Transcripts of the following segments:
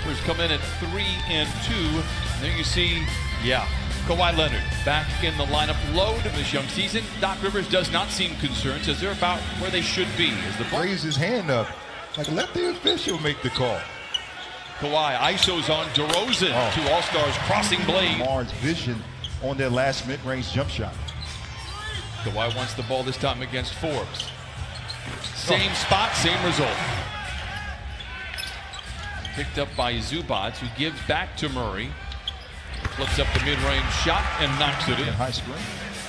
Spurs come in at 3-2. There you see, Kawhi Leonard back in the lineup, low to this young season. Doc Rivers does not seem concerned, says they're about where they should be. As the ball raise his hand up, like let the official make the call. Kawhi ISOs on DeRozan, two All-Stars crossing blade. Mar's vision on their last mid-range jump shot. Kawhi wants the ball this time against Forbes. Same spot, same result. Picked up by Zubac, who gives back to Murray. Flips up the mid-range shot and knocks it in. High screen.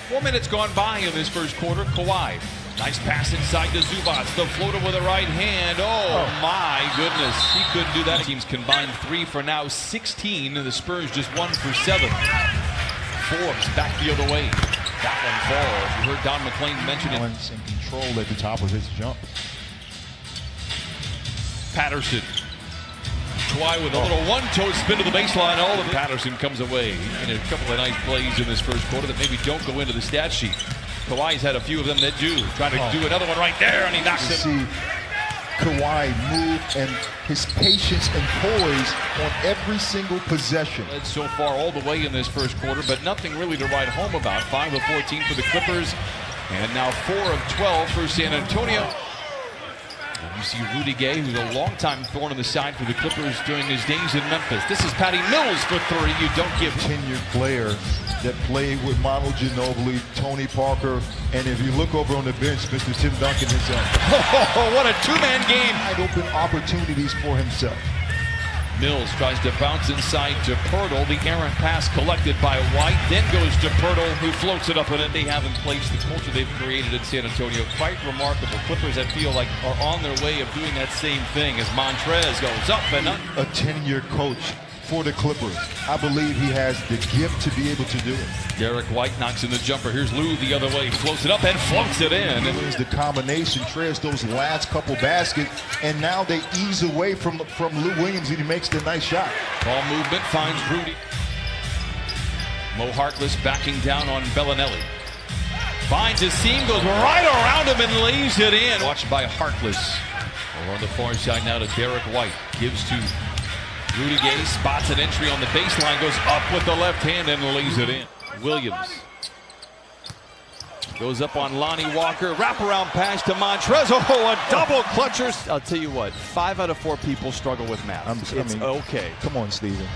4 minutes gone by in this first quarter. Kawhi, nice pass inside to Zubac. The floater with a right hand. Oh my goodness, he couldn't do that. Teams combined 3 for now 16. The Spurs just 1 for 7. Forbes back the other way. That one falls. You heard Don McClain mention it. Balance and control at the top of his jump. Patterson. Kawhi with a little one-toe spin to the baseline. All of Patterson comes away in a couple of nice plays in this first quarter that maybe don't go into the stat sheet. Kawhi's had a few of them that do. Trying to do another one right there, and he knocks it. See Kawhi move and his patience and poise on every single possession. Led so far all the way in this first quarter, but nothing really to write home about. 5 of 14 for the Clippers, and now 4 of 12 for San Antonio. And you see Rudy Gay, who's a longtime thorn in the side for the Clippers during his days in Memphis. This is Patty Mills for 3. You don't give. Tenured player that played with Manu Ginobili, Tony Parker, and if you look over on the bench, Mr. Tim Duncan himself. Oh, what a two-man game. Wide open opportunities for himself. Mills tries to bounce inside to Pirtle. The errant pass collected by White, then goes to Pirtle, who floats it up, and they have in place the culture they've created in San Antonio. Quite remarkable. Clippers, I feel like, are on their way of doing that same thing as Montrez goes up and up. A 10-year coach for the Clippers. I believe he has the gift to be able to do it. Derek White knocks in the jumper. Here's Lou the other way. Floats it up and floats it in. There's the combination, trails those last couple baskets, and now they ease away from Lou Williams, and he makes the nice shot. Ball movement finds Rudy. Mo Harkless backing down on Bellinelli. Finds his seam, goes right around him and lays it in. Watched by Harkless. Over on the far side now to Derek White. Gives to Rudy Gay, spots an entry on the baseline, goes up with the left hand and lays it in. Williams goes up on Lonnie Walker, wraparound pass to Montrez. Oh, a double clutcher. I'll tell you what, 5 out of 4 people struggle with math. It's okay. Come on, Steven.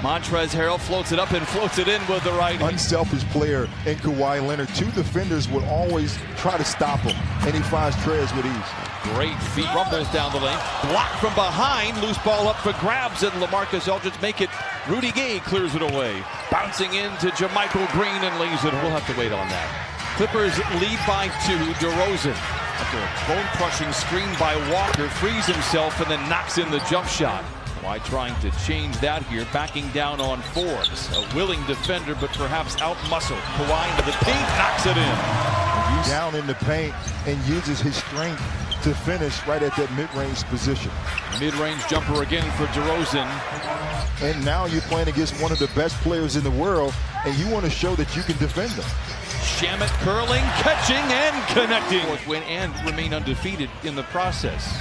Montrez Harrell floats it up and floats it in with the right hand. Unselfish player in Kawhi Leonard. 2 defenders would always try to stop him, and he finds Trez with ease. Great feet, rumbles down the lane. Blocked from behind, loose ball up for grabs, and LaMarcus Aldridge make it. Rudy Gay clears it away. Bouncing into JaMychal Green and lays it. We'll have to wait on that. Clippers lead by 2. DeRozan, after a bone-crushing screen by Walker, frees himself and then knocks in the jump shot. Why trying to change that here, backing down on Forbes. A willing defender, but perhaps out-muscled. Kawhi into the paint, knocks it in. Down in the paint and uses his strength to finish right at that mid-range position. Mid-range jumper again for DeRozan. And now you're playing against one of the best players in the world, and you want to show that you can defend them. Shamet curling, catching, and connecting. Fourth win and remain undefeated in the process.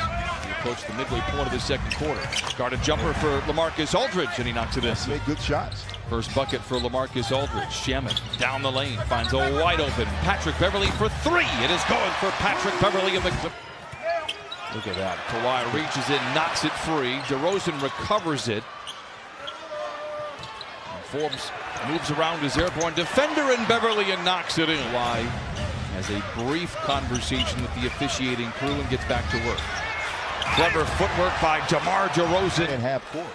We approach the midway point of the second quarter. Guarded jumper for LaMarcus Aldridge, and he knocks it in. Make good shots. First bucket for LaMarcus Aldridge. Shamet down the lane, finds a wide open Patrick Beverly for 3. It is going for Patrick Beverly in the clip. Look at that. Kawhi reaches it, knocks it free. DeRozan recovers it. And Forbes moves around his airborne defender and Beverly and knocks it in. Kawhi has a brief conversation with the officiating crew and gets back to work. Clever footwork by DeMar DeRozan. And half court.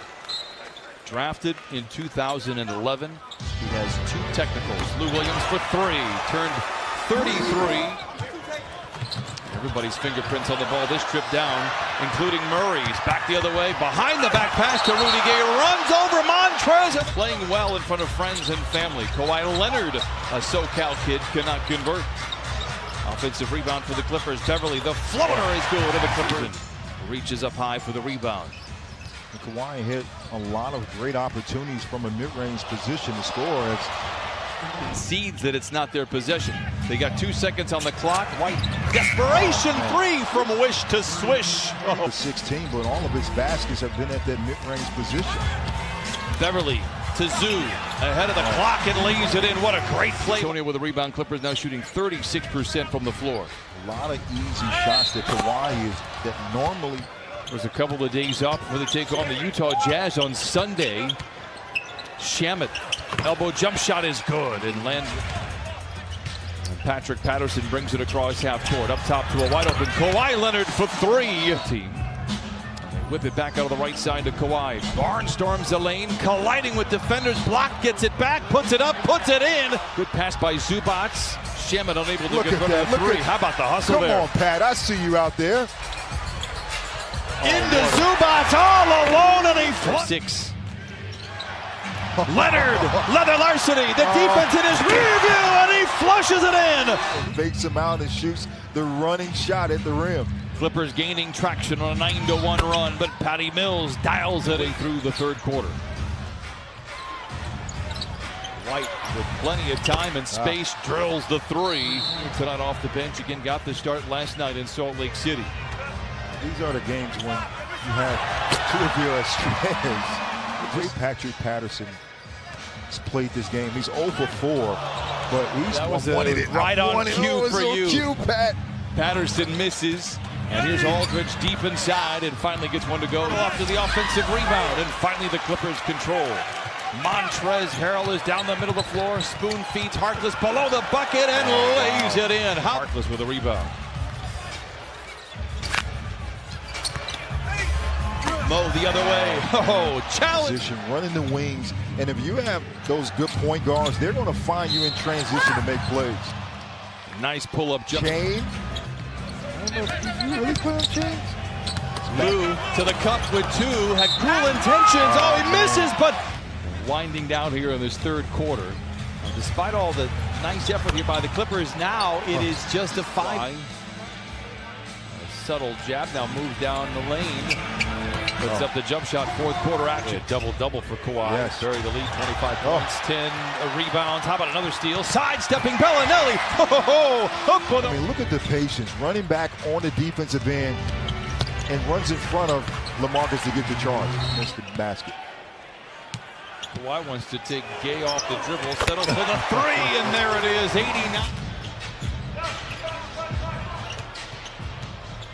Drafted in 2011. He has 2 technicals. Lou Williams for 3. Turned 33. Everybody's fingerprints on the ball this trip down, including Murray's. Back the other way, behind the back pass to Rudy Gay, runs over Montrez. Playing well in front of friends and family. Kawhi Leonard, a SoCal kid, cannot convert. Offensive rebound for the Clippers. Beverly, the floater is good to the Clippers. Reaches up high for the rebound. And Kawhi hit a lot of great opportunities from a mid-range position to score. As concedes that it's not their possession. They got 2 seconds on the clock. White, desperation three from Wish to Swish. Oh. 16, but all of his baskets have been at that mid-range position. Beverly to Zoo, ahead of the clock and lays it in. What a great play. Antonio with a rebound. Clippers now shooting 36% from the floor. A lot of easy shots that Kawhi is that normally. There's a couple of days off before they take on the Utah Jazz on Sunday. Shamet, elbow jump shot is good and lands. Patrick Patterson brings it across half court. Up top to a wide open Kawhi Leonard for three. Team. Whip it back out of the right side to Kawhi. Barnstorms the lane, colliding with defenders. Block, gets it back, puts it up, puts it in. Good pass by Zubac. Shamet unable to get rid of the three. How about the hustle there? Come on, Pat. I see you out there. Into Zubac all alone, and he flushed. 6. Leonard, leather larceny. The defense in his rear view, and he flushes it in. Fakes him out and shoots the running shot at the rim. Clippers gaining traction on a 9-1 run, but Patty Mills dials it through the third quarter. White with plenty of time and space drills the three. Tonight off the bench again, got the start last night in Salt Lake City. These are the games when you have two of your stars. Great Patrick Patterson has played this game. He's 0 for 4, but he's that was right on cue for you. Cue, Pat. Patterson misses, and here's Aldridge deep inside, and finally gets one to go off to the offensive rebound, and finally the Clippers control. Montrezl Harrell is down the middle of the floor. Spoon feeds Harkless below the bucket and lays it in. Harkless with a rebound. Mo the other way. Oh, challenge. Position, running the wings. And if you have those good point guards, they're going to find you in transition to make plays. Nice pull-up jump. Chain. I don't know if you really put on chains. Lou to the cup with 2. Had cruel intentions. Oh, he misses, but winding down here in this third quarter. Despite all the nice effort here by the Clippers, now it is just a 5. A subtle jab now moves down the lane. Puts up the jump shot, fourth quarter action. Double-double for Kawhi. Yes. Buried the lead, 25 points, 10 rebounds. How about another steal? Sidestepping Bellinelli. I mean, look at the patience. Running back on the defensive end and runs in front of LaMarcus to get the charge. Missed the basket. Kawhi wants to take Gay off the dribble, settles for the 3, and there it is, 89.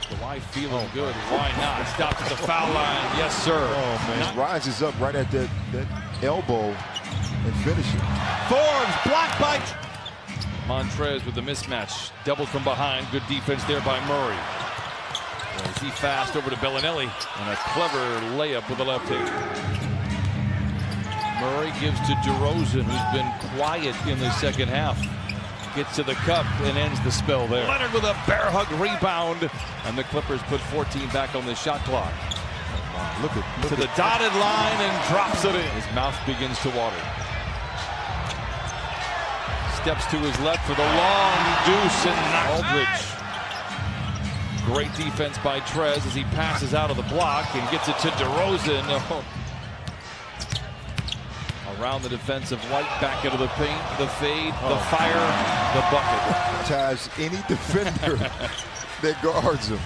Kawhi feeling good. Why not? Stops at the foul line. Yes, sir. Oh, man. Rises up right at that elbow and finishes. Forbes blocked by Montrez with the mismatch. Doubled from behind. Good defense there by Murray. Is he fast over to Bellinelli? And a clever layup with the left hand. Murray gives to DeRozan, who's been quiet in the second half. Gets to the cup and ends the spell there. Leonard with a bear hug rebound, and the Clippers put 14 back on the shot clock. Look to the dotted line and drops it in. His mouth begins to water. Steps to his left for the long deuce and Aldridge. Great defense by Trez as he passes out of the block and gets it to DeRozan. Oh. Around the defensive White, back into the paint, the fade, the fire, the bucket. Ties any defender that guards him.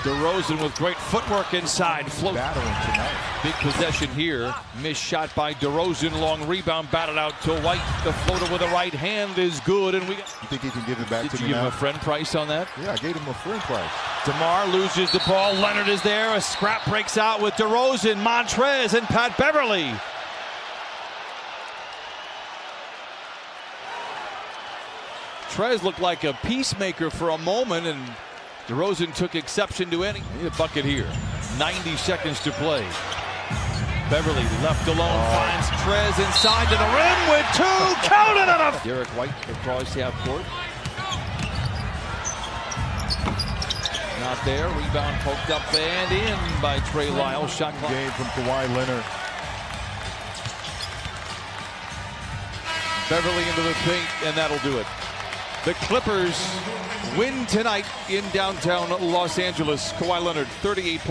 DeRozan with great footwork inside, float. Battling tonight. Big possession here. Missed shot by DeRozan, long rebound, batted out to White. The floater with the right hand is good, and we. You think he can give it back to me? Did you give him a friend price on that? Yeah, I gave him a friend price. DeMar loses the ball. Leonard is there. A scrap breaks out with DeRozan, Montrez, and Pat Beverly. Trez looked like a peacemaker for a moment, and DeRozan took exception to any. Need a bucket here. 90 seconds to play. Beverly left alone, finds Trez inside to the rim with 2. Counted on a. Derek White across half court. Not there. Rebound poked up and in by Trey Lyles. Shot clock. Game from Kawhi Leonard. Beverly into the paint, and that'll do it. The Clippers win tonight in downtown Los Angeles. Kawhi Leonard, 38 points.